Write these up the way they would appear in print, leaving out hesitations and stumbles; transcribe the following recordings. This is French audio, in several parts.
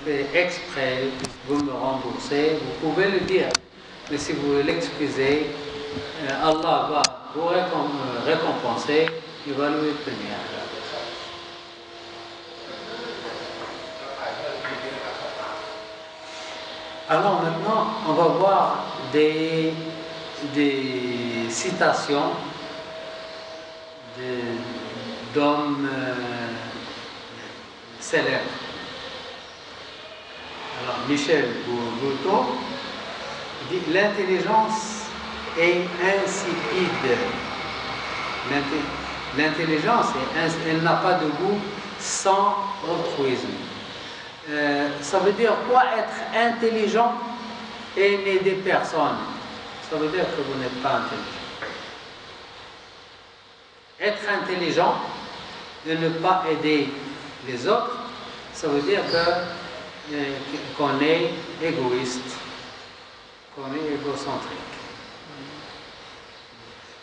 fait exprès, vous me remboursez, vous pouvez le dire. Mais si vous l'excusez, Allah va vous récompenser, il va lui punir. Alors maintenant, on va voir des citations d'hommes célèbres. Alors Michel Bouteau dit « L'intelligence est insipide. L'intelligence, elle n'a pas de goût sans altruisme. » Ça veut dire quoi être intelligent et n'aider personne? Ça veut dire que vous n'êtes pas intelligent. Être intelligent et ne pas aider les autres, ça veut dire qu'on est égoïste, qu'on est égocentrique.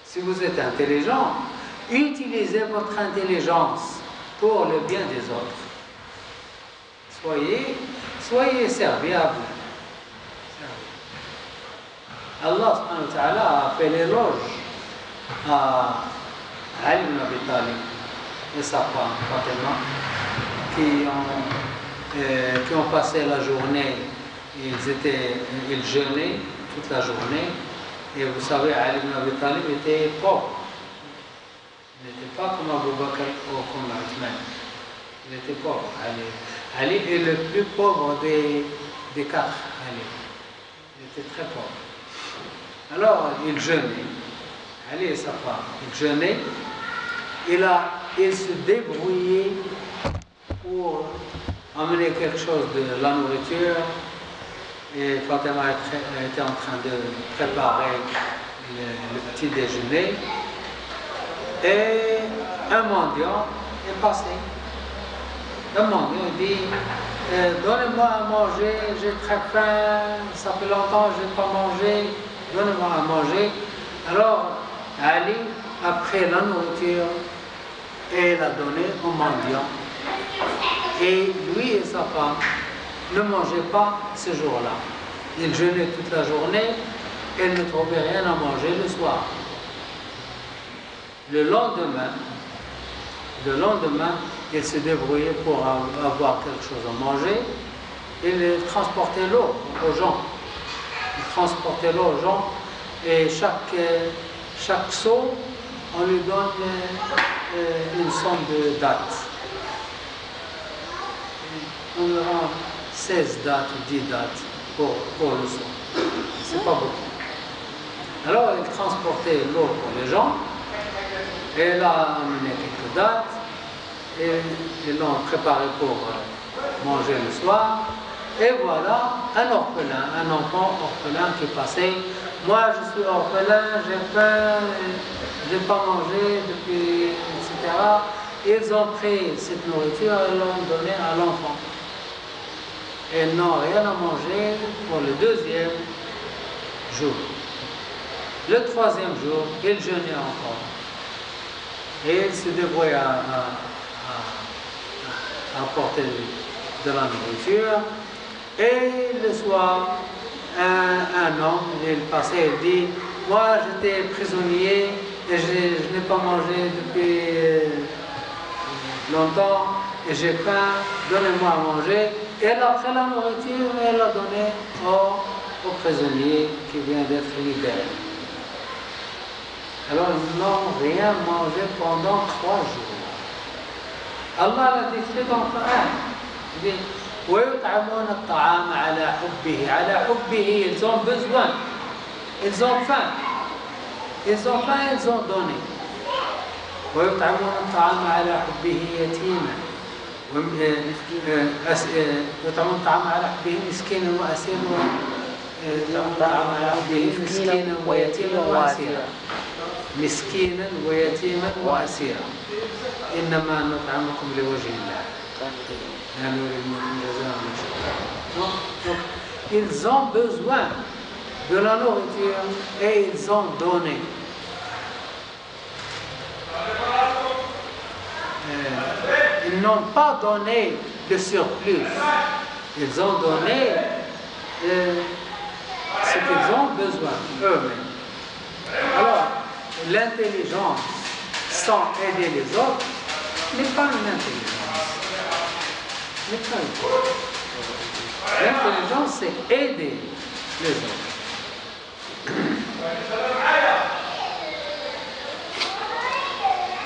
Si vous êtes intelligent, utilisez votre intelligence pour le bien des autres. Soyez serviable. Allah subhanahu wa ta'ala a fait l'éloge à Ali ibn Abi Talib et sa femme Fatima qui ont passé la journée, ils jeûnaient toute la journée. Et vous savez, Ali ibn Abi Talib était pauvre. Il n'était pas comme Abu Bakr ou comme Uthman. Il était pauvre. Ali est le plus pauvre des quatre. Il était très pauvre. Alors, il jeûnait. Ali et sa femme, ils jeûnaient. Il se débrouillait pour amener quelque chose de la nourriture. Et Fatima était en train de préparer le petit déjeuner. Et un mendiant est passé. Un mendiant dit donnez-moi à manger, j'ai très faim, ça fait longtemps que je n'ai pas mangé, donnez-moi à manger. Alors Ali a pris la nourriture et l'a donnée au mendiant. Et lui et sa femme ne mangeaient pas ce jour-là. Ils jeûnaient toute la journée et ne trouvaient rien à manger le soir. Le lendemain, ils se débrouillaient pour avoir quelque chose à manger. Ils transportaient l'eau aux gens. Et chaque seau, on lui donne une somme de dattes. On lui rend 16 dattes ou 10 dattes pour le seau. C'est pas beaucoup. Alors, ils transportaient l'eau pour les gens. Et elle a amené quelques dattes. Et ils l'ont préparé pour manger le soir. Et voilà un enfant orphelin qui passait. Moi, je suis orphelin, j'ai faim, je n'ai pas mangé depuis, etc. Ils ont pris cette nourriture et l'ont donnée à l'enfant. Ils n'ont rien à manger pour le deuxième jour. Le troisième jour, ils jeûnaient encore. Et ils se débrouillaient à apporter de la nourriture. Et le soir, un homme, il passait et dit « Moi, j'étais prisonnier et je n'ai pas mangé depuis longtemps et j'ai faim, donnez-moi à manger. » Et elle a pris la nourriture et elle l'a donnée au prisonnier qui vient d'être libéré. Alors, ils n'ont rien mangé pendant 3 jours. Allah l'a décrit dans le Coran. Il dit وَيُطْعَمُونَ الطَّعَامَ عَلَى حُبِّهِ. Ils ont besoin. Ils ont faim. Ils ont donné. وَيُطْعَمُونَ الطَّعَامَ عَلَى حُبِّهِ يَتِيمًا ويطعمون الطعام على حبه مسكينا وأسيرا مسكينا ويتيما وأسيرا إنما نطعمكم لوجه الله لا نريد منكم جزاء ولا شكورا. Ils ont besoin de la nourriture et ils ont donné. Ils n'ont pas donné de surplus. Ils ont donné ce qu'ils ont besoin, eux-mêmes. Alors, l'intelligence sans aider les autres n'est pas une intelligence. N'est pas une intelligence. L'intelligence, c'est aider les autres.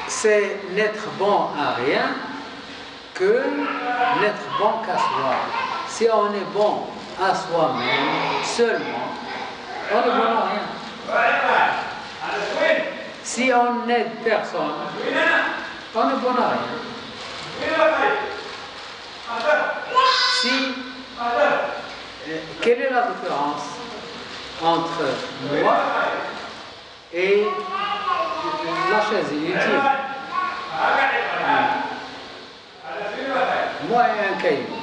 C'est n'être bon à rien que n'être bon qu'à soi. Si on est bon à soi-même seulement, on est bon à rien. Si on n'aide personne, on est bon à rien. Quelle est la différence entre moi et la chaise inutile? Moi et un caillou.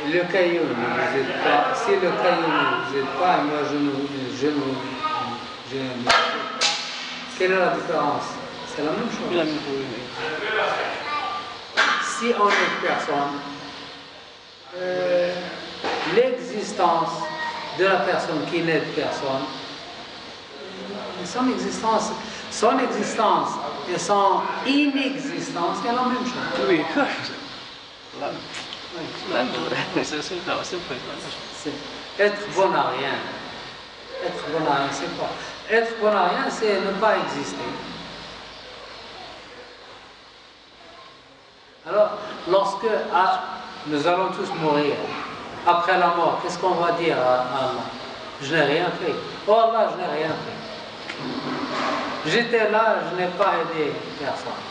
Le caillou ne vous aide pas. Si le caillou ne vous aide pas, moi je ne quelle est la différence? C'est la même chose. Si on n'aide personne, l'existence de la personne qui n'aide personne, son existence et son inexistence, c'est la même chose. Oui. Être bon à rien. Être bon à rien, c'est quoi? Être bon à rien, c'est ne pas exister. Alors, lorsque nous allons tous mourir, après la mort, qu'est-ce qu'on va dire à Allah? Je n'ai rien fait. Oh Allah, je n'ai rien fait. J'étais là, je n'ai pas aidé personne.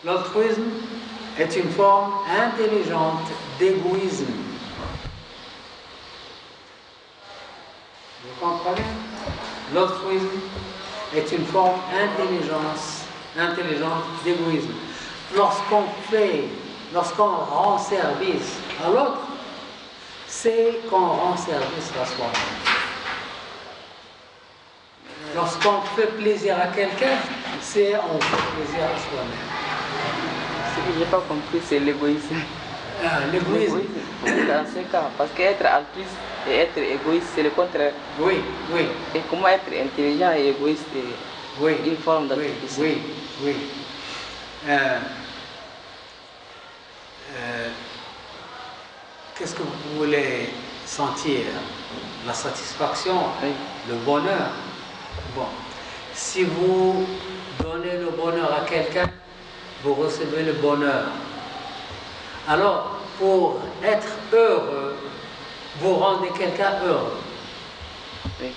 L'altruisme est une forme intelligente d'égoïsme. Vous comprenez? L'altruisme est une forme intelligente d'égoïsme. Lorsqu'on rend service à l'autre, c'est qu'on rend service à soi-même. Lorsqu'on fait plaisir à quelqu'un, c'est on fait plaisir à soi-même. Ce que je n'ai pas compris, c'est l'égoïsme. L'égoïsme. Dans ce cas, parce qu'être altruiste et être égoïste, c'est le contraire. Oui, oui. Et comment être intelligent et égoïste est une forme d'altruisme. Oui, oui. Qu'est-ce que vous voulez sentir? La satisfaction, Oui. le bonheur. Bon, si vous donnez le bonheur à quelqu'un, vous recevez le bonheur. Alors, pour être heureux, vous rendez quelqu'un heureux. Oui.